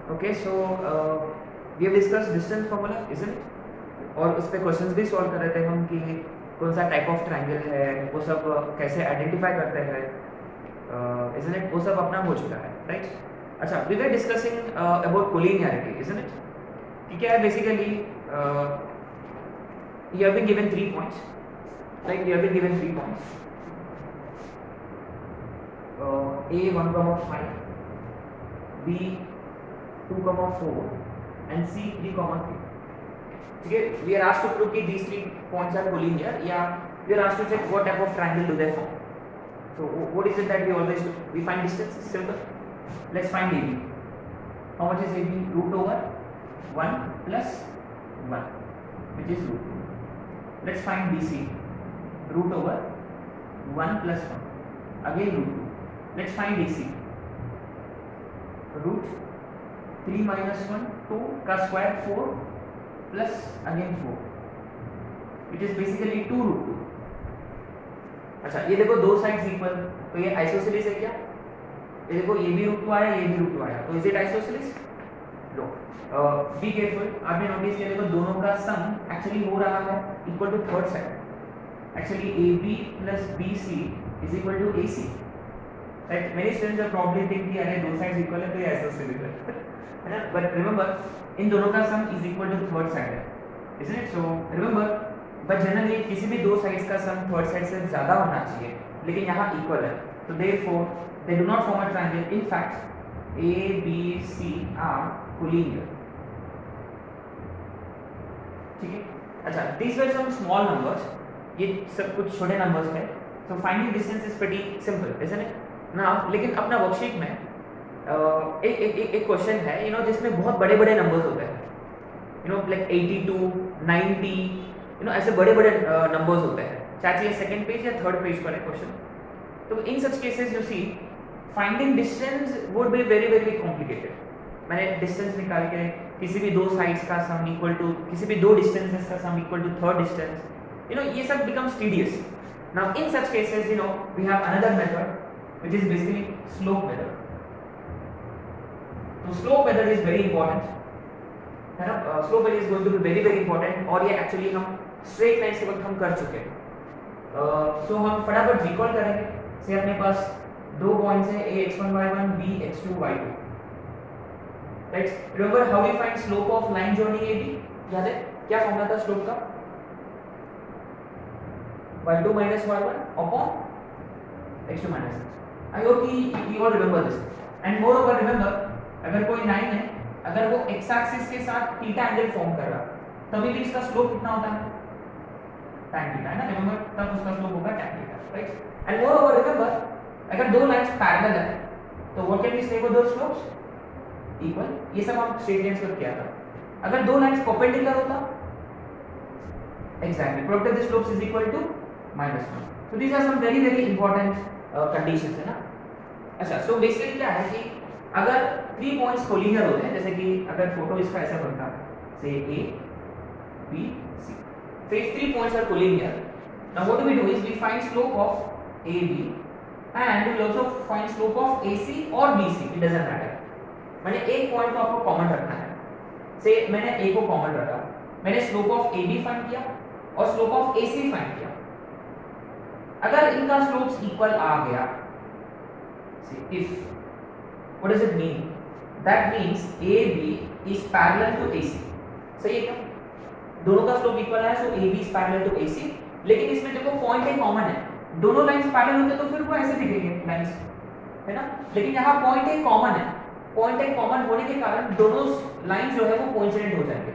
Okay, so we have discussed distance formula, isn't it? और उस पर क्वेश्चंस भी सॉल्व कर रहे थे हम कि कौन सा टाइप ऑफ ट्रायंगल है, वो सब कैसे आइडेंटिफाई करते हैं, isn't it? वो सब अपना हो चुका है, राइट? अच्छा, we were discussing about collinearity, isn't it? कि क्या है basically, you have been given 3 points, right? You have been given 3 points. A 1,5, B 2,4 and C 3,3. ठीक है, we are asked to prove कि these 3 points are collinear, या we are asked to check what type of triangle do they form. So what is it that we always do? We find distance. Simple. Let's find AB. How much is AB? Root over 1 plus 1, which is root 2. Let's find BC. Root over 1 plus 1, again root 2. Let's find AC. Root 3 minus 1, 2 का square 4 plus again 4, which is basically 2 root 2. अच्छा, ये देखो दो sides equal, तो ये isosceles है क्या? ये देखो ये भी रूट 2 आया, ये भी रूट 2 आया, तो is it isosceles? No. Be careful. आपने नोटिस किया देखो दोनों का सम एक्चुअली हो रहा है equal to third side. Actually AB plus BC is equal to AC. Right? Many students are probably think कि अरे दो साइड्स इक्वल है तो ये आइसोसेलेस है ना? बट रिमेंबर, इन दोनों का sum is equal to third side है, isn't it? So remember, but generally किसी भी दो साइड्स का सम थर्ड साइड से ज्यादा होना चाहिए, लेकिन यहाँ इक्वल है, तो therefore they do not form a triangle. In fact A, B, C are collinear. ठीक है? अच्छा, these were some small numbers. ये सब कुछ छोटे नंबर्स थे. So finding distance is pretty simple, isn't it? Now, लेकिन अपना वर्कशीट में एक क्वेश्चन है, यू नो, जिसमें बहुत बड़े बड़े नंबर्स होते हैं, you know, like 82, 90, you know, ऐसे बड़े बड़े नंबर्स होते हैं, चाहे ये सेकंड पेज या थर्ड पेज पर है क्वेश्चन. तो in such cases you see finding distance would be very very complicated. मैंने डिस्टेंस निकाल के किसी भी दो साइड्स का सम इक्वल टू किसी भी दो डिस्टेंसेस का sum equal to third distance, you know, ये सब becomes tedious. Now in such cases, you know, we have another method which is basically slope method. तो slope method is very important, है ना? Slope method is going to be very very important, और ये actually हम straight line के वक्त हम कर चुके हैं. सो हम फटाफट रिकॉल करेंगे. से अपने पास दो पॉइंट्स हैं, a x1 y1 b x2 y2. Right? Remember how we find slope of line joining AB? याद है क्या फॉर्मूला था स्लोप का? y2 minus y1 upon x2 minus x. I hope you all remember this. And moreover remember, अगर कोई line है, अगर वो x एक्सिस के साथ थीटा एंगल फॉर्म कर रहा, तभी भी इसका स्लोप कितना होता है? tan थीटा, है ना? रिमेंबर, तब उसका स्लोप होगा tan theta, right? And moreover remember, अगर दो लाइंस पैरेलल है, तो what can we say for those slopes? Equal. ये सब हम स्ट्रेट लाइंस पर किया था. अगर दो लाइंस परपेंडिकुलर होता, exactly, product of the slopes is equal to -1. So these are some very very important conditions, है ना? अच्छा, सो बेसिकली क्या है कि अगर 3 पॉइंट्स कोलिनियर होते हैं, जैसे कि अगर फोटो इसका ऐसा बनता है, से A, B, C. So if 3 points are collinear, now what do we do is we find slope of AB and we will also find slope of AC or BC. It doesn't matter. मैंने एक point को आपको common रखना है. से मैंने A को common रखा, मैंने स्लोप ऑफ AB फाइंड किया और स्लोप ऑफ AC फाइंड किया. अगर इनका स्लोप्स इक्वल आ गया, if, what does it mean? That means AB is parallel to AC. सही है क्या? दोनों का स्लोप इक्वल है, सो AB is parallel to AC. लेकिन इसमें देखो पॉइंट एक कॉमन है, दोनों लाइंस पैरेलल होते तो फिर वो ऐसे दिखेंगे लाइंस, है ना? लेकिन यहाँ पॉइंट एक कॉमन है. पॉइंट एक कॉमन होने के कारण दोनों लाइन जो है वो कोइंसिडेंट हो जाएंगे,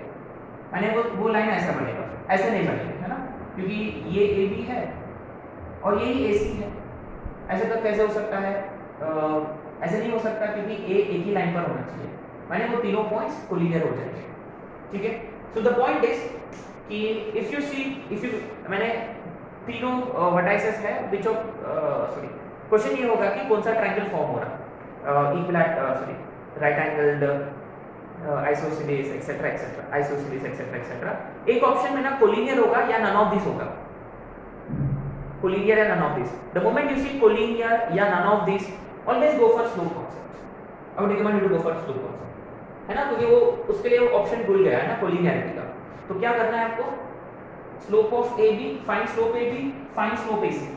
यानी वो लाइन ऐसा बनेगा, ऐसे नहीं बनेगा, है ना? क्योंकि ये AB है और यही AC है. ऐसे तक कैसे हो सकता है? ऐसे नहीं हो सकता, क्योंकि A एक ही लाइन पर होना चाहिए, माने वो तीनों पॉइंट्स कोलिनियर हो जाएंगे. ठीक है? सो द पॉइंट इज कि इफ यू मैंने तीनों वर्टाइसेस है व्हिच ऑफ सॉरी, क्वेश्चन ये होगा कि कौन सा ट्रायंगल फॉर्म हो रहा, equilateral sorry right angled, isosceles etcetera etcetera, isosceles etcetera etcetera. एक ऑप्शन में ना कोलिनियर होगा या नन ऑफ दिस होगा. collinear and none of these. The moment you see collinear या none of these, always go for slope concept. I would recommend you to go for slope concept. है ना, क्योंकि वो उसके लिए वो ऑप्शन भूल गया है ना कोलिनियरिटी का। तो क्या करना है आपको, slope of A B, find slope A B, find slope A C,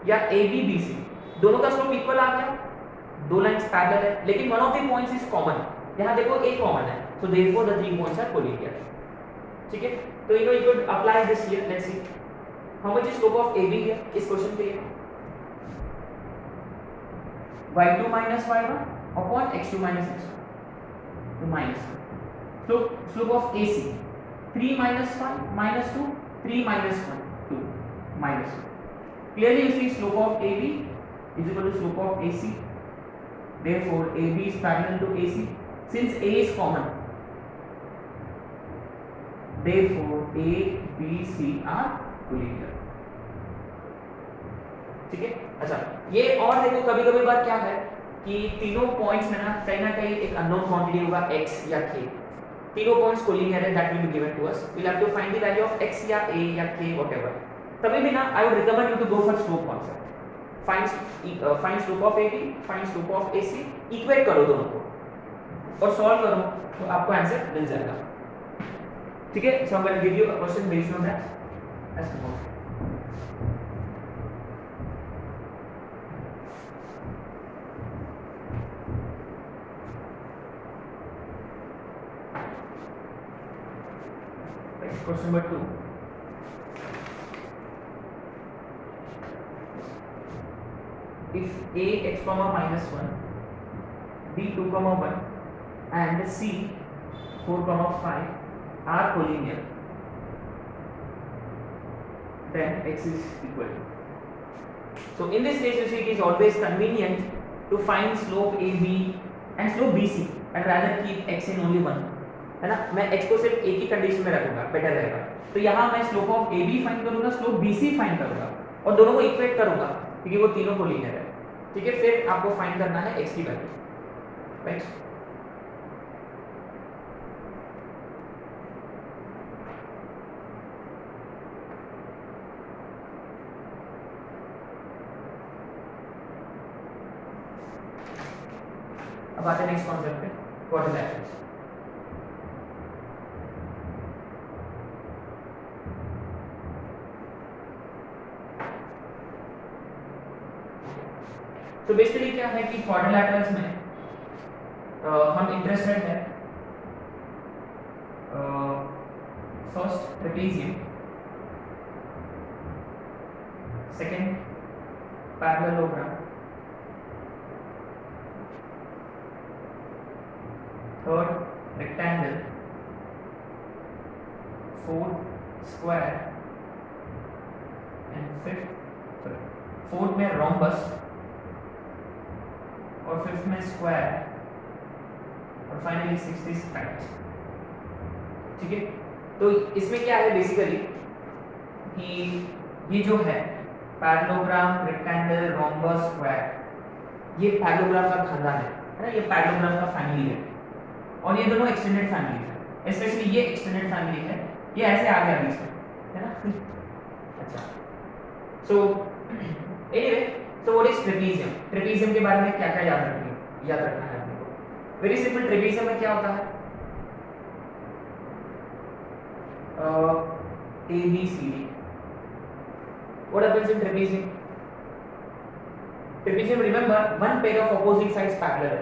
या ए बी बी सी, दोनों का स्लोप इक्वल आ गया, दो लाइंस पैरेलल है, लेकिन one of the points is common. यहाँ देखो ए कॉमन है, so therefore the 3 points are collinear. ठीक है, तो you could apply this here. Let's see how much is slope of A B here इस question के लिए, y2 minus y1 upon x2 minus x1, तो minus slope of AC 3 minus 5 minus 2, 3 minus 1 2 minus 2. Clearly you see slope of AB is equal to slope of AC. Therefore AB is parallel to AC. Since A is common, therefore A, B, C are collinear. ठीक है, अच्छा ये और देखो कभी कभी बार क्या है कि तीनों पॉइंट्स में ना कहीं एक अननोन क्वांटिटी होगा x या k, तीनों पॉइंट्स कोलिनियर है, that will be given to us, we will have to find the value of x या a या k व्हाटएवर। तभी भी ना I would recommend you to go for slope concept, find slope of AB, find slope of AC, equate करो दोनों को और solve करो तो आपको आंसर मिल जाएगा। ठीक है, so I am going to give you a question based on that as suppose. Question number 2. If a x comma minus 1, b 2 comma 1 and c 4 comma 5 are collinear, then x is equal to. So in this case you see it is always convenient to find slope AB and slope BC and rather keep x in only one, है ना, मैं x को सिर्फ एक ही condition में रखूंगा, better रहेगा। तो यहाँ मैं स्लोप ऑफ AB फाइंड करूंगा, स्लोप BC फाइंड करूंगा और दोनों को इक्वेट करूंगा क्योंकि वो तीनों कोलिनियर है। ठीक है, फिर आपको फाइंड करना है x की वैल्यू, राइट। अब आते हैं नेक्स्ट कॉन्सेप्ट पे, क्वाड्रिलैटरल्स। तो बेसिकली क्या है कि क्वाड्रिलैटरल्स में हम इंटरेस्टेड है first trapezium, second parallelogram, third rectangle, fourth square and fourth में रोम्बस और फिफ्थ में स्क्वायर और फाइनली सिक्स्थ इज राइट। ठीक है, तो इसमें क्या है बेसिकली कि ये जो है पैरेललोग्राम, रेक्टेंगल, रोम्बस, स्क्वायर, ये पैरेललोग्राम का खानदान है ना, ये पैरेललोग्राम का फैमिली है और ये दोनों एक्सटेंडेड फैमिली है। स्पेशली ये एक्सटेंडेड फैमिली है, ये ऐसे आ गया बीच में, है ना। अच्छा, सो एनीवे, तो व्हाट इज ट्रेपेजियम? ट्रेपेजियम के बारे में क्या क्या याद रखना है अपने को। वेरी सिंपल, ट्रेपेजियम में क्या होता है, A B C D। What happens in trapezium? Trapezium, remember, one pair of opposite sides parallel,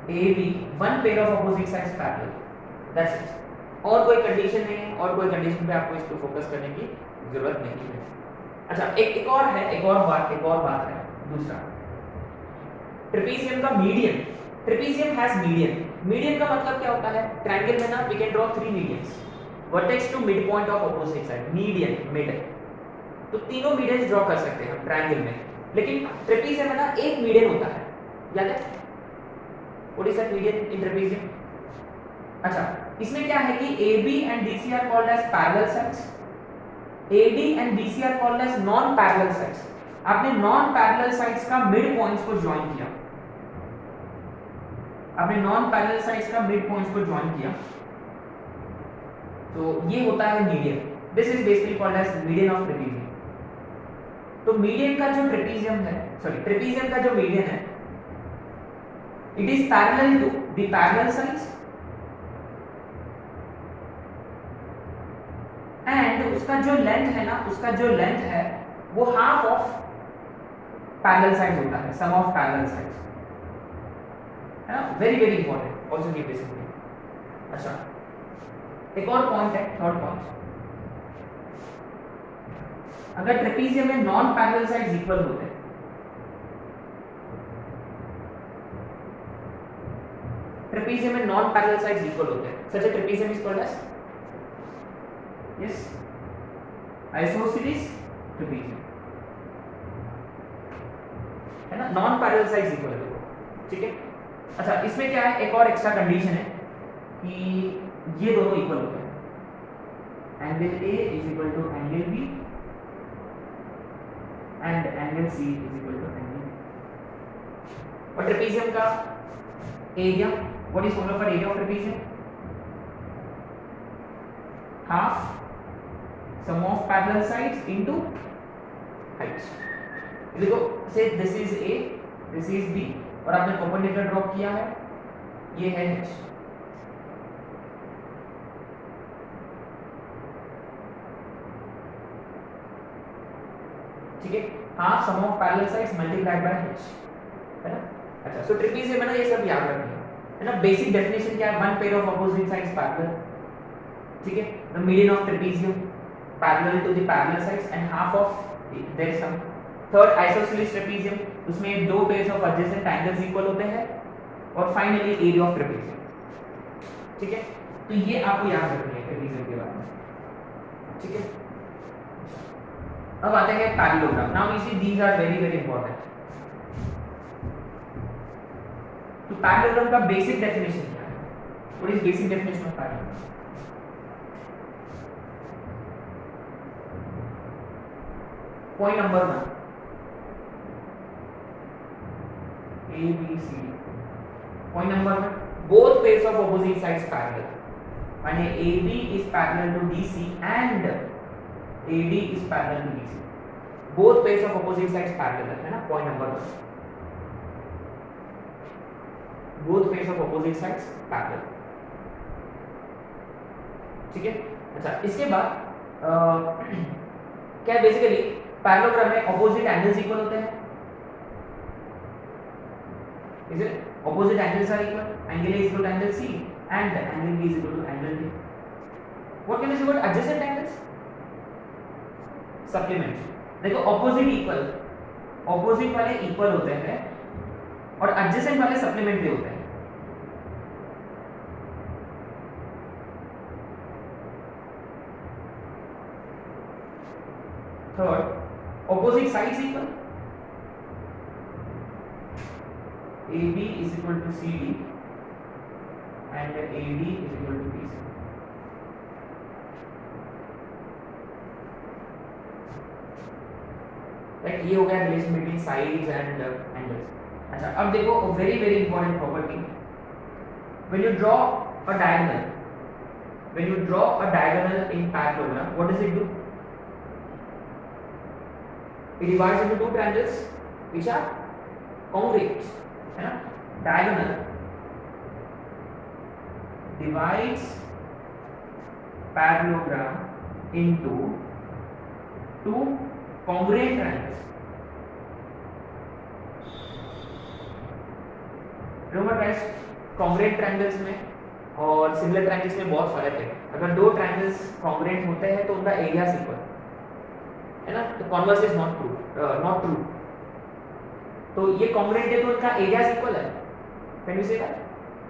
A B, one pair of opposite sides parallel, that's it। और कोई कंडीशन नहीं है, और कोई कंडीशन पे आपको इस पे फोकस करने की जरूरत नहीं है। अच्छा, एक और है, एक और बात है दूसरा, ट्रेपेजियम का median. Trapezium has median. Median का मतलब क्या होता है, ट्रायंगल में ना we can draw 3 medians, vertex to mid point of opposite side, median, mid, तो तीनों मीडियंस ड्रॉ कर सकते हैं हम ट्रायंगल में। लेकिन ट्रेपेजियम में ना एक मीडियन होता है, याद है, what is that median in trapezium? अच्छा, इसमें क्या है कि AB and DC are called as parallel sides, AD and BC are called as non parallel sides. आपने नॉन पैरेलल साइड्स का मिड पॉइंट्स को ज्वाइन किया, आपने नॉन पैरेलल साइड्स का मिड पॉइंट्स को ज्वाइन किया, तो ये होता है median. This is basically called as median of trapezium. तो मीडियन का जो ट्रेपेजियम है, सॉरी ट्रेपेजियम का जो मीडियन है it is parallel to the parallel sides and उसका जो लेंथ है ना, उसका जो लेंथ है वो हाफ ऑफ पैरेलल साइड्स होता है, सम ऑफ पैरेलल साइड्स, है ना। Very very important, also keep this in mind. अच्छा, एक और पॉइंट है, थर्ड पॉइंट, अगर ट्रेपीजियम में नॉन पैरेलल साइड्स इक्वल होते हैं, ट्रेपीजियम में नॉन पैरेलल साइड्स इक्वल होते हैं, such a trapezium is called as yes isosceles trapezium, है ना। नॉन पैरेलल साइड्स इक्वल है, ठीक है। अच्छा, इसमें क्या है, एक और एक्स्ट्रा कंडीशन है कि ये दोनों इक्वल होते हैं, angle A is equal to angle B and angle C is equal to angle B. और ट्रेपीजियम का area, what is formula for area of trapezium? Half sum of parallel sides into heights. देखो, say this is A, this is B, और आपने perpendicular draw किया है, ये है h, ठीक है। Half sum of parallel sides multiplied by h, है ना। अच्छा, सो ट्रेपीजियम में ना ये सब याद रखना है ना। बेसिक डेफिनेशन क्या है? One pair of opposite sides parallel, ठीक है। The median of trapezium parallel to the parallel sides and half of their is sum. Third, isosceles trapezium, उसमें दो pairs of adjacent angles equal होते हैं। और finally area of trapezium, ठीक है। तो ये आपको याद रखनी है ट्रेपीजियम के बारे में, ठीक है। अब आते हैं parallelogram. Now you see these are very very important. तो पैरेललोग्राम का बेसिक डेफिनेशन क्या है? What is basic definition of parallelogram? Point number 1, A B C D. Point number 1, both pairs of opposite sides parallel. माने AB is parallel to DC and AD is parallel to DC. Both pairs of opposite sides parallel है ना, point number 1. Both pairs of opposite sides parallel. ठीक है। अच्छा, इसके बाद क्या basically parallelogram में ऑपोजिट एंगल्स इक्वल होते हैं। Is it? Opposite angles are equal. Angle A is equal to angle C, and angle B is equal to angle D. What can we say about adjacent angles? Supplementary. देखो, opposite equal, opposite वाले equal होते हैं और adjacent वाले supplementary होते हैं। Third, opposite sides equal. AB is equal to CD and AD is equal to BC. Right, ये हो गया relation between sides and angles. अच्छा, अब देखो very very important property, when you draw a diagonal, when you draw a diagonal in parallelogram, what does it do? It divides into two triangles which are congruent, है ना। Diagonal divides parallelogram into two congruent triangles. Remember guys, congruent triangles में और similar triangles में बहुत फर्क है। अगर दो ट्रायंगल्स कॉन्ग्रुएंट होते हैं तो उनका एरिया इक्वल है ना, तो कॉन्वर्स इज नॉट ट्रू। तो ये कॉन्ग्रुएंट है तो उनका एरिया इक्वल है। Can you say that?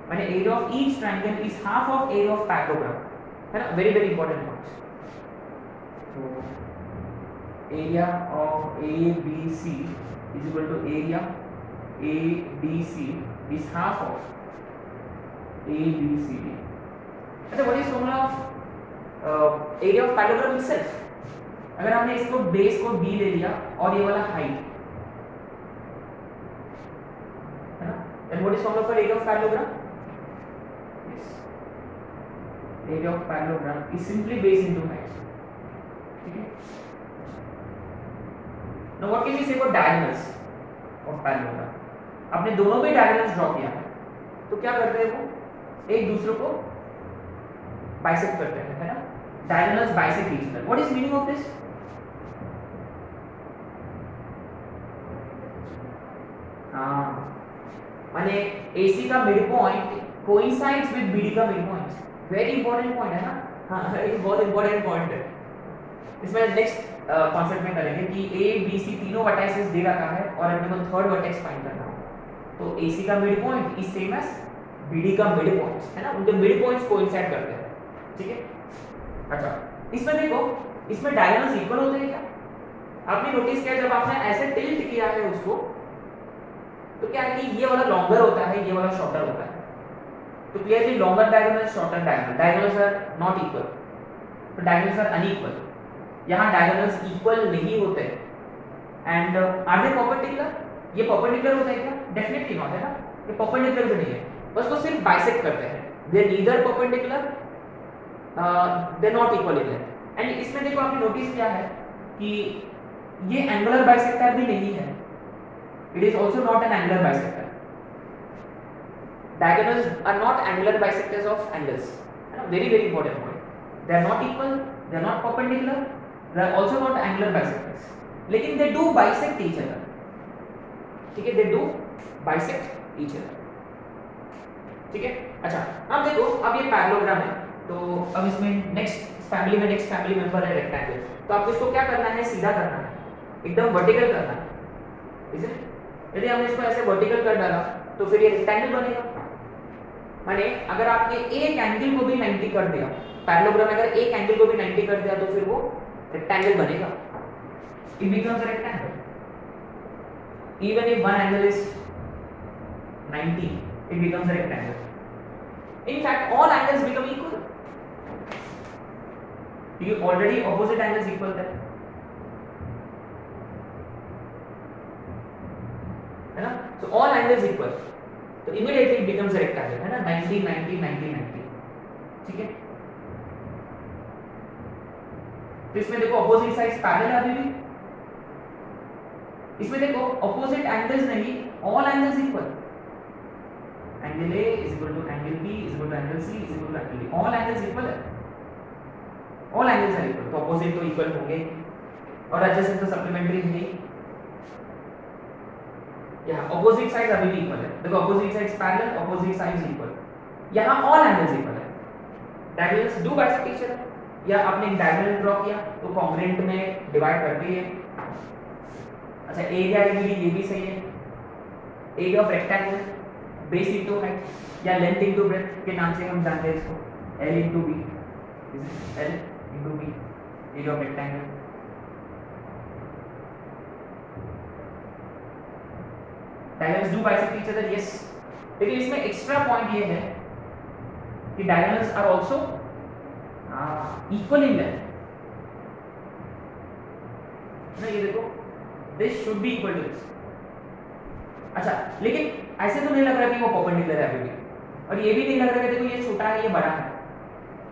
माने area of each triangle is half of area of parallelogram, है ना। Very very important points. तो area of ABC is equal to area ADC is half of ABCD. अच्छा, what is formula of area of parallelogram itself? अगर हमने इसको base को B ले लिया और ये वाला हाइट, है ना, then what is formula for area of parallelogram? Yes, area of parallelogram is simply base into height. ठीक है। Now what can we say about diagonals of parallelogram? आपने दोनों पे diagonals ड्रॉ किया है, तो क्या करते हैं वो एक दूसरे को बाइसेक्ट करते हैं, है ना? Diagonals bisect each other. What is meaning of this? हाँ, माने AC का mid point coincides with BD का mid point. Very important point है ना. हाँ, ये बहुत इंपॉर्टेंट पॉइंट है. इसमें नेक्स्ट कॉन्सेप्ट में करेंगे कि A, B, C तीनों वर्टाइसेस दे रखा है और अपने को थर्ड वर्टेक्स फाइंड करना है. तो AC का mid point is same as BD का मिड पॉइंट, है ना? उनके मिड पॉइंट्स कोइंसाइड करते हैं. ठीक है. अच्छा, इसमें देखो, इसमें डायगोनल्स इक्वल होते हैं क्या? आपने नोटिस किया जब आपने ऐसे टिल्ट किया है उसको, तो क्या है कि ये वाला लॉन्गर होता है, ये वाला शॉर्टर होता है. तो clearly longer diagonal, shorter diagonal, diagonals are not equal. तो डायगोनल्स आर अनइक्वल. यहाँ डायगोनल्स इक्वल नहीं होते. And are they perpendicular? ये परपेंडिकुलर होता है क्या? डेफिनेटली नॉट, है ना? ये परपेंडिकुलर भी नहीं है, बस वो सिर्फ बाइसेक्ट करते हैं. They are neither perpendicular, they are not equal in length. And इसमें देखो आपने नोटिस किया है कि ये एंगुलर बाइसेक्टर भी नहीं है. It is also not an angular bisector. Diagonals are not angular bisectors of angles. Very very important point. They are not equal. They are not perpendicular. They are also not angular bisectors. लेकिन they do bisect each other. ठीक है, they do bisect each other. ठीक है. अच्छा, अब देखो, अब ये पैरेललोग्राम है, तो अब इसमें नेक्स्ट फैमिली मेंबर है रेक्टेंगल. तो आपको इसको क्या करना है? सीधा करना है, एकदम वर्टिकल करना है. ठीक है. यदि हमने इसको ऐसे वर्टिकल कर डाला तो फिर ये रेक्टेंगल बनेगा. माने अगर आपने एक एंगल को भी 90 कर दिया, पैरेललोग्राम में अगर एक एंगल को भी 90 कर दिया तो फिर वो रेक्टेंगल बनेगा. It becomes a rectangle. Even if one angle is 90, it becomes a rectangle. In fact, all angles become equal. You already opposite angles equal there. है ना? So all angles equal. तो immediately it becomes a rectangle, है ना? 90 90 90 90. ठीक है. तो इसमें देखो opposite sides parallel है अभी भी. इसमें देखो opposite angles नहीं, all angles equal. Angle A is equal to angle B is equal to angle C is equal to angle D. All angles equal है. All angles are equal. तो opposite तो equal होंगे और adjacent तो supplementary है. यहाँ opposite sides अभी भी equal है. देखो opposite sides parallel, opposite sides equal. यहाँ all angles equal है. Diagonals do bisect each other. या आपने एक diagonal draw किया तो congruent में divide करती है. अच्छा, area एरिया ये भी सही है. Area of rectangle, base into height या length into breadth के नाम से हम जानते हैं इसको. L into B. L into B. Area of rectangle. Diagonals do bisect each other, yes. लेकिन इसमें एक्स्ट्रा पॉइंट ये है कि diagonals are also equal in length. ना, ये देखो, this should be equal to this. अच्छा, लेकिन ऐसे तो नहीं लग रहा कि वो परपेंडिकुलर है अभी भी, और ये भी नहीं लग रहा कि देखो ये छोटा है ये बड़ा है.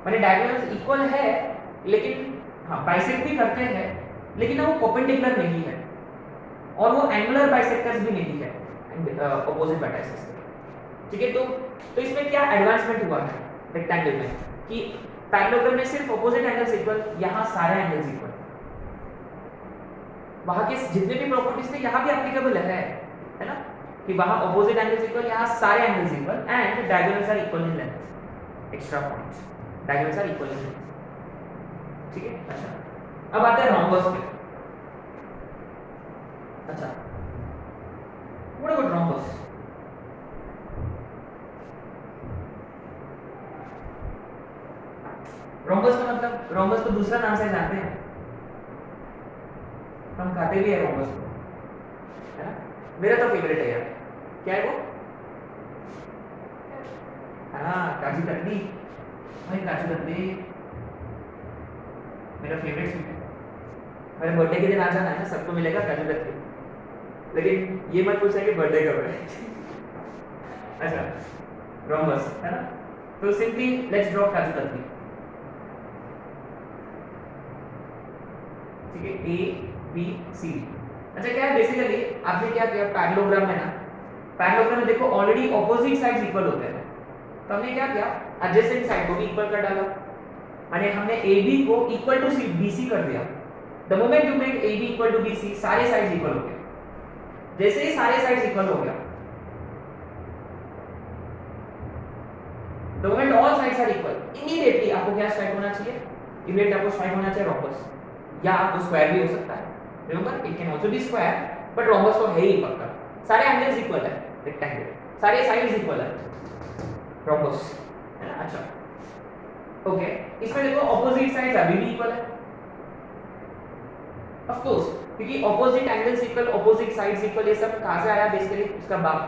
माने डायगोनल्स इक्वल है, लेकिन हाँ बाइसेक्ट भी करते हैं, लेकिन वो परपेंडिकुलर नहीं है, और वो एंगुलर बाइसेक्टर्स भी नहीं है ऑपोजिट वर्टाइसेस. ठीक है. तो इसमें क्या एडवांसमेंट हुआ है रेक्टेंगल में कि पैरेललोग्राम में सिर्फ ऑपोजिट एंगल्स इक्वल, यहाँ सारे एंगल्स इक्वल. वहां के जितने भी प्रॉपर्टीज थे यहाँ भी एप्लीकेबल है ना, कि वहां ऑपोजिट एंगल्स इक्वल, यहाँ सारे angles equal, and diagonals are equal in length. Extra points, diagonals are equal in length. ठीक है. अच्छा, अब आते हैं रोम्बस पे. अच्छा, what about rhombus? रोम्बस का मतलब, रोम्बस को दूसरा नाम से जानते हैं, हम खाते भी हैं रोम्बस को, है ना? मेरा तो फेवरेट है यार. क्या है वो? हाँ, काजू कतली. भाई काजू कतली मेरा फेवरेट स्वीट है. मेरे बर्थडे के दिन आ जाना है ना, सबको मिलेगा काजू कतली. लेकिन ये मत पूछना कि बर्थडे कब है. अच्छा, रोम्बस है ना. तो simply let's draw kaju katli. ठीक है, A B C. अच्छा, क्या है बेसिकली आपने क्या किया पैरेललोग्राम में ना, पैरेललोग्राम में देखो ऑलरेडी ऑपोजिट साइड्स इक्वल होते हैं, तो हमने क्या किया, एडजेसेंट साइड को भी इक्वल कर डाला, माने हमने AB को इक्वल टू BC कर दिया। The moment you make AB equal to BC, सारे साइड्स इक्वल हो गए। जैसे ही सारे साइड्स इक्वल हो गया, the moment all sides are equal, immediately आपको क्या स्ट्राइक होना चाहिए, इमीडिएटली आपको स्ट्राइक होना चाहिए रोम्बस, या आपको स्क्वायर भी हो सकता है। Remember it can also be square, but rhombus तो है ही पक्का। सारे एंगल्स इक्वल है, रेक्टेंगल, सारे साइड्स इक्वल है, रोम्बस है ना। अच्छा ओके, इसमें देखो ऑपोजिट साइड्स अभी भी इक्वल है, ऑफ कोर्स, क्योंकि opposite angles equal, opposite sides equal, ये सब कहां से आया, बेसिकली उसका बाप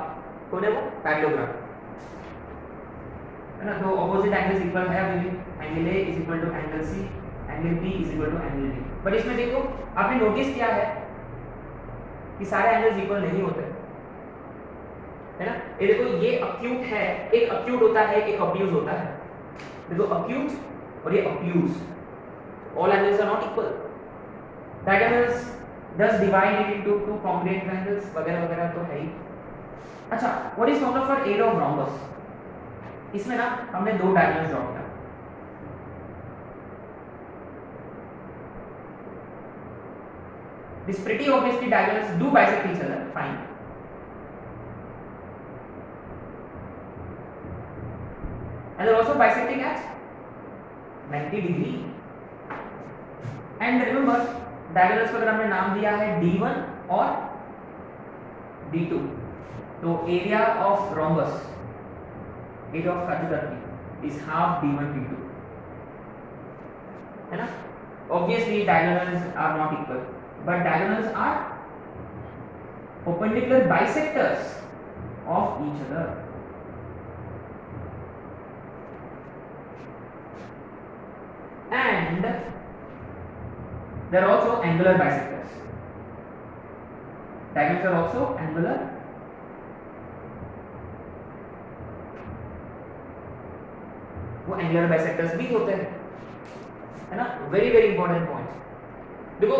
कौन है, वो पैरेललोग्राम है ना। तो ऑपोजिट एंगल्स इक्वल है अभी भी, angle A is equal to angle C, angle B is equal to angle D। But इसमें देखो आपने नोटिस किया है कि सारे एंगल्स इक्वल नहीं होते, है ना। ये देखो ये अक्यूट है, एक अक्यूट होता है, एक ऑब्ट्यूज होता है। देखो अक्यूट और ये obtuse, all angles are not equal. Diagonals just divide it into two congruent angles वगैरह वगैरह तो है ही। अच्छा, what is formula for area of rhombus? इसमें ना हमने दो डायगोनल्स ड्रॉ किया, this pretty obviously diagonals do bisect each other, fine, and they're also bisecting at 90 degree, and remember diagonals को अगर हमने नाम दिया है D1 और D2, तो area of rhombus, area of Kachudarki is half D1 D2, है ना। obviously diagonals are not equal, but diagonals are perpendicular bisectors of each other, and they are also angular bisectors. Diagonals are also angular वो angular bisectors भी होते हैं, है ना। Very very important point. देखो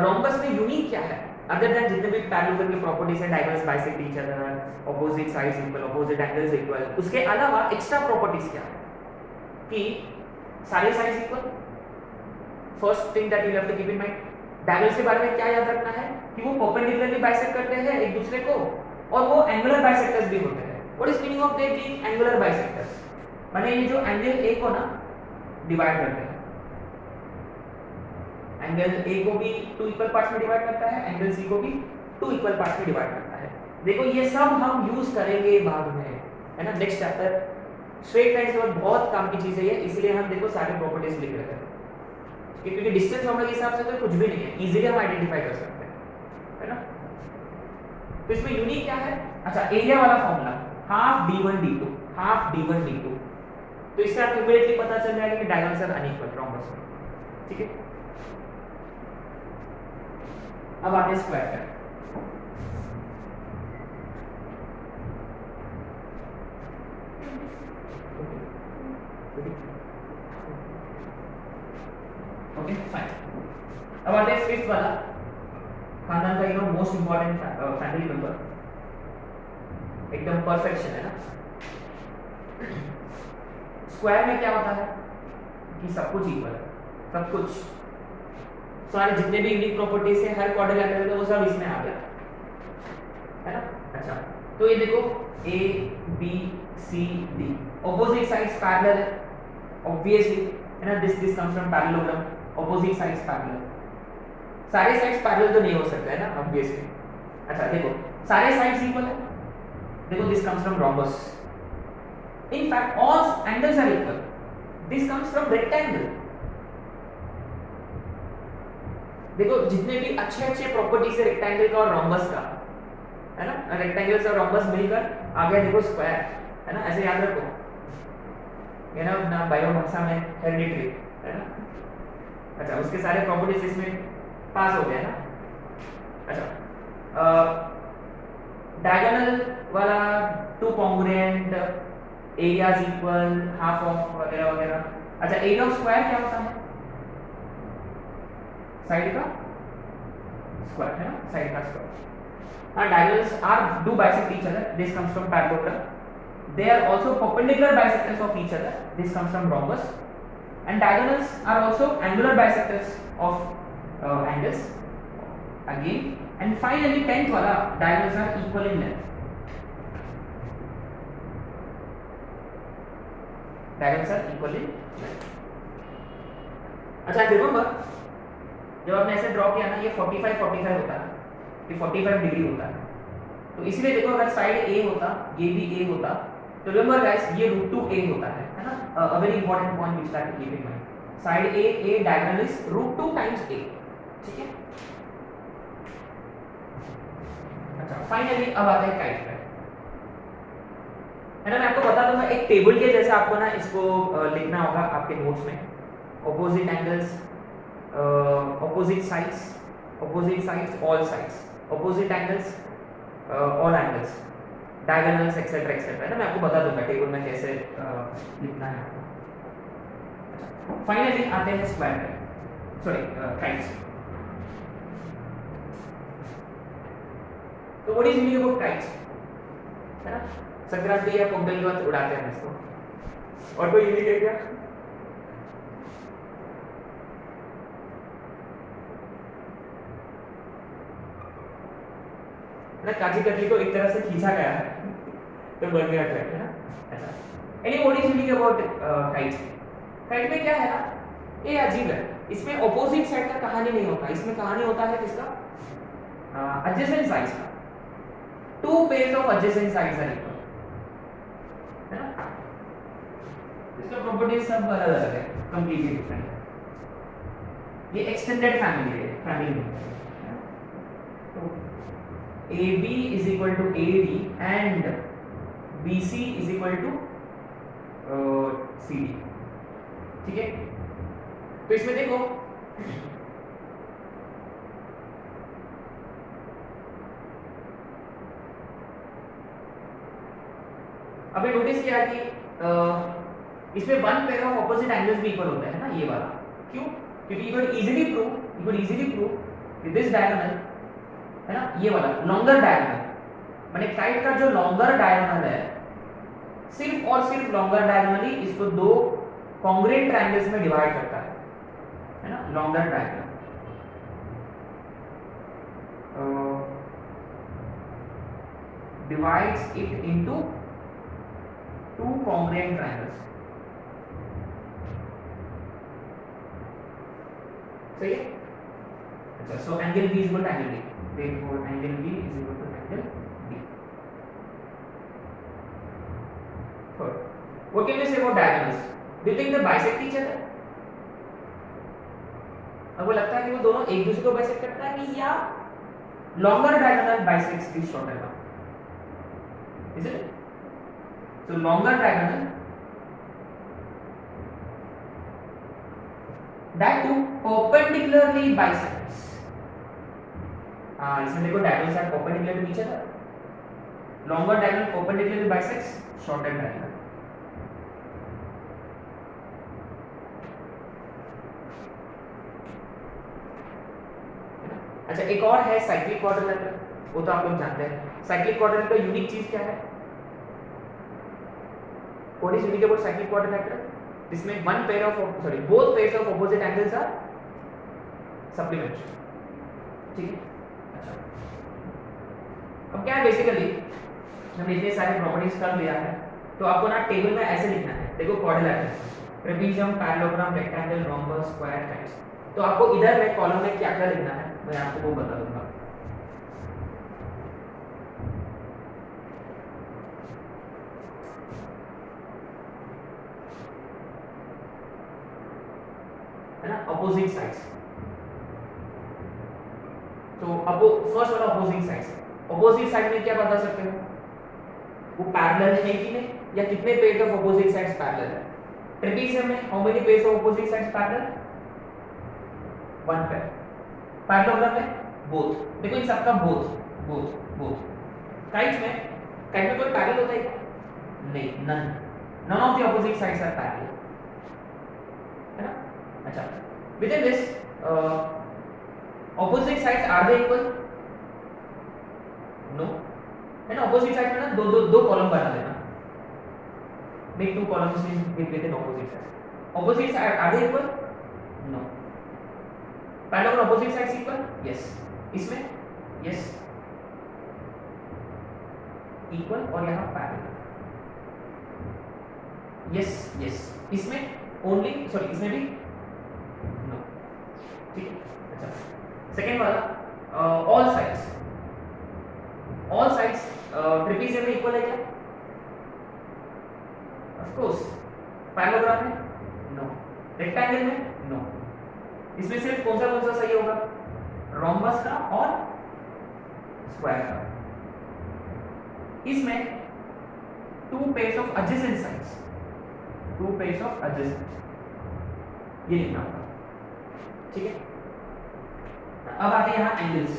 rhombus में यूनिक क्या है, अदर देन जितने भी पैरेललोग्राम की प्रॉपर्टीज है, diagonals bisect each other, opposite sides equal, opposite angles equal, उसके अलावा एक्स्ट्रा प्रॉपर्टीज क्या है कि सारे sides equal. First thing that you have to keep in mind, diagonals के बारे में क्या याद रखना है कि वो परपेंडिकुलरली बाइसेक्ट करते हैं एक दूसरे को, और वो एंगुलर बाइसेक्टर्स भी होते हैं। What is meaning of their being angular bisectors? माने ये जो एंगल A को ना डिवाइड करते हैं, एंगल A को भी 2 इक्वल पार्ट्स में डिवाइड करता है, एंगल C को भी 2 इक्वल पार्ट्स में डिवाइड करता है। देखो ये सब हम यूज करेंगे बाद में, है ना, नेक्स्ट चैप्टर। स्ट्रेट लाइंस के बाद बहुत काम की चीज है ये, इसलिए हम देखो सारी प्रॉपर्टीज लिख रहे हैं, क्योंकि डिस्टेंस फॉर्मूला के हिसाब से तो कुछ भी नहीं है, इजीली हम आइडेंटिफाई कर सकते हैं, है ना। तो इसमें यूनिक क्या है, अच्छा एरिया वाला formula half d1 d2, half d1 d2, तो इससे आपको इमीडिएटली पता चल जाएगा कि डायगोनल्स आर अनइक्वल रोम्बस में, ठीक है। अब आते हैं स्क्वायर पर। ओके फाइन, अब आते हैं फिफ्थ वाला खानदान का मोस्ट इंपॉर्टेंट फैमिली मेंबर, एकदम परफेक्शन, है ना। स्क्वायर में क्या होता है कि सब कुछ इक्वल है, सब कुछ, सारे जितने भी यूनिक प्रॉपर्टीज है, हर क्वाड्रिलेटरल है, वो सब इसमें आ गया, है ना। अच्छा, तो ये देखो A B C D, opposite sides parallel है ऑब्वियसली, है ना। This comes from parallelogram, opposite sides parallel, सारे साइड्स पैरेलल तो नहीं हो सकते, है ना, ऑब्वियसली। अच्छा देखो सारे साइड्स इक्वल है, देखो this comes from rhombus, in fact all angles are equal, this comes from rectangle। देखो जितने भी अच्छे अच्छे प्रॉपर्टीज है रेक्टेंगल का और रोम्बस का, है ना, रेक्टेंगल्स और रोम्बस मिलकर आ गया देखो स्क्वायर, है ना। ऐसे याद रखो, ये ना अपना बायो भाषा में हेरिडिटरी, है ना। अच्छा उसके सारे प्रॉपर्टीज इसमें पास हो गए ना। अच्छा डायगोनल वाला 2 congruent, areas equal, half of वगैरह वगैरह। अच्छा एरिया ऑफ स्क्वायर क्या होता है, साइड का स्क्वायर, है ना, साइड का square. diagonals are do bisect each other. This comes from parallelogram. They are also perpendicular bisectors of each other. This comes from rhombus. And diagonals are also angular bisectors of angles again. And finally 10th wala, diagonals are equal in length. Diagonals are equal in length. अच्छा remember जब आपने ऐसे draw किया ना, ये 45 45 होता है, ये 45 डिग्री होता है, तो इसलिए देखो अगर साइड ए होता, ये भी ए होता, तो रिमेंबर गाइस ये √2a होता है ना, a very important point which that keep in mind, side A diagonal is √2 times a, ठीक है। अच्छा फाइनली अब आता है काइट पे, है ना। मैं आपको बता दूंगा एक टेबल के जैसे आपको ना इसको लिखना होगा आपके नोट्स में, opposite angles, opposite sides, all sides, opposite angles, all angles, diagonals etc etc, है ना। मैं आपको बता दूंगा टेबल में कैसे लिखना है आपको। फाइनली आते हैं स्क्वायर पे, सॉरी काइट्स। तो what is meaning about kites, है ना। संक्रांति या पोंगल के बाद उड़ाते हैं इसको, और कोई यूनिक है क्या? ना काजी कतली को एक तरह से खींचा गया है तो बन गया ट्रैक, है ना। अच्छा any what is meaning about kite, kite में क्या है ना, ये अजीब है, इसमें ऑपोजिट साइड का कहानी नहीं होता, इसमें कहानी होता है किसका, एडजेसेंट साइड्स का, two pairs of adjacent sides are equal, है ना। इसका प्रॉपर्टीज सब अलग अलग है, कंप्लीटली डिफरेंट है, ये एक्सटेंडेड फैमिली है, फैमिली में AB is equal to AD and BC is equal to CD, ठीक है। तो इसमें देखो अभी नोटिस किया कि इसमें one pair of opposite angles भी इक्वल होता है ना, ये वाला क्यों, क्योंकि यू कैन इजीली प्रूव कि दिस डायगोनल, है ना, ये वाला लॉन्गर डायगोनल, माने काइट का जो लॉन्गर डायगोनल है, सिर्फ और सिर्फ लॉन्गर डायगोनल ही इसको दो कॉन्ग्रुएंट ट्रायंगल्स में डिवाइड करता है ना। Longer diagonal divides it into two congruent triangles, सही है। अच्छा so angle B is equal to angle D, therefore angle B is equal to angle D. Third, what can we say about diagonals? Do you think they bisect each other? आपको लगता है कि वो दोनों एक दूसरे को बाइसेक्ट करता है कि या longer diagonal bisects the shorter one, is it? So longer diagonal that too perpendicularly bisects, इसमें देखो diagonals are perpendicular to each other, longer diagonal perpendicularly bisects shorter diagonal। अच्छा एक और है साइक्लिक क्वाड्रिलेटरल, वो तो आप लोग जानते हैं। साइक्लिक क्वाड्रिलेटरल का यूनिक चीज क्या है, what is unique about cyclic quadrilateral, इसमें both pairs of opposite angles are supplementary, ठीक है। अच्छा अब क्या है बेसिकली, हमने इतने सारे प्रॉपर्टीज कर लिया है, तो आपको ना टेबल में ऐसे लिखना है, देखो quadrilateral, trapezium, parallelogram, rectangle, rhombus, square, kites. तो आपको इधर में कॉलम में क्या क्या लिखना है मैं आपको वो बता दूंगा। है ना, अपोजिट साइड्स। तो अब फर्स्ट वाला अपोजिट साइड्स, अपोजिट साइड में क्या बता सकते हो, वो पैरेलल है कि नहीं, या कितने pairs of opposite sides parallel है। ट्रेपेजियम में how many pairs of opposite sides parallel, one pair. Parallelogram में बोथ, देखो इन सबका बोथ। काइट में कोई पैरेलल होता है क्या, नहीं, none of the opposite sides are parallel, है ना। अच्छा within this opposite sides are they equal, no, है ना। ऑपोजिट साइड में ना दो कॉलम बना देना, make 2 columns in opposite sides. Opposite side are they equal? No. Parallel opposite sides equal? Yes. इसमें yes equal और यहाँ पैरेलल yes yes. इसमें only sorry इसमें भी no. ठीक है। अच्छा सेकेंड वाला all sides ट्रेपेजियम में इक्वल है क्या? Of course. पैरेललोग्राम में नो, रेक्टेंगल में नो। इसमें सिर्फ कौन सा सही होगा? रोम्बस का और स्क्वायर का। इसमें 2 pairs of adjacent sides, 2 pairs of adjacent, ये लिखना होगा। ठीक है। अब आते हैं यहाँ angles,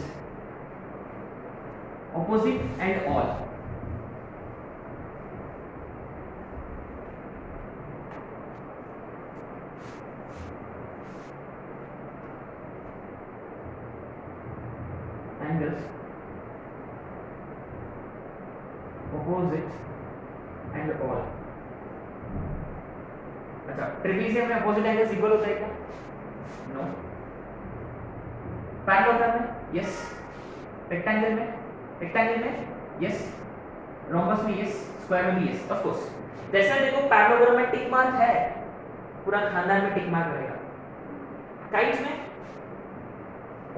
opposite and all. Angles opposite and all. अच्छा ट्रेपेजियम में ऑपोजिट एंगल्स इक्वल होता है क्या? नो। पैरेललोग्राम में यस, रेक्टेंगल में यस, रोम्बस में यस, स्क्वायर में भी यस। ऑफ कोर्स जैसे देखो पैरेललोग्राम में टिक मार्क है, पूरा खानदान में टिक मार्क रहेगा। काइट्स में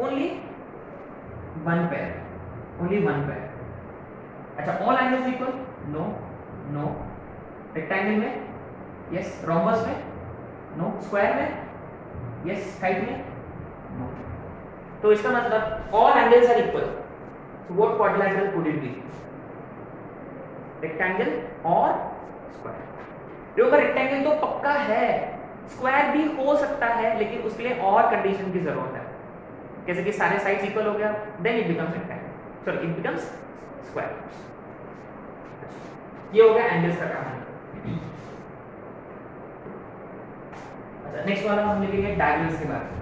ओनली वन पेयर। अच्छा all angles equal? No. Rectangle में यस, रोम्बस में नो, स्क्वायर में यस, काइट में नो। तो इसका मतलब all angles are equal. So what quadrilateral could it be? Rectangle और स्क्वायर। देखो रेक्टेंगल तो पक्का है, स्क्वायर भी हो सकता है, लेकिन उसके लिए और कंडीशन की जरूरत है। जैसे कि सारे साइड्स इक्वल हो गया, then it becomes rectangle, sorry it becomes square. ये हो गया एंगल्स का कहानी। अच्छा नेक्स्ट वाला हम लिखेंगे डायगोनल्स के बारे में।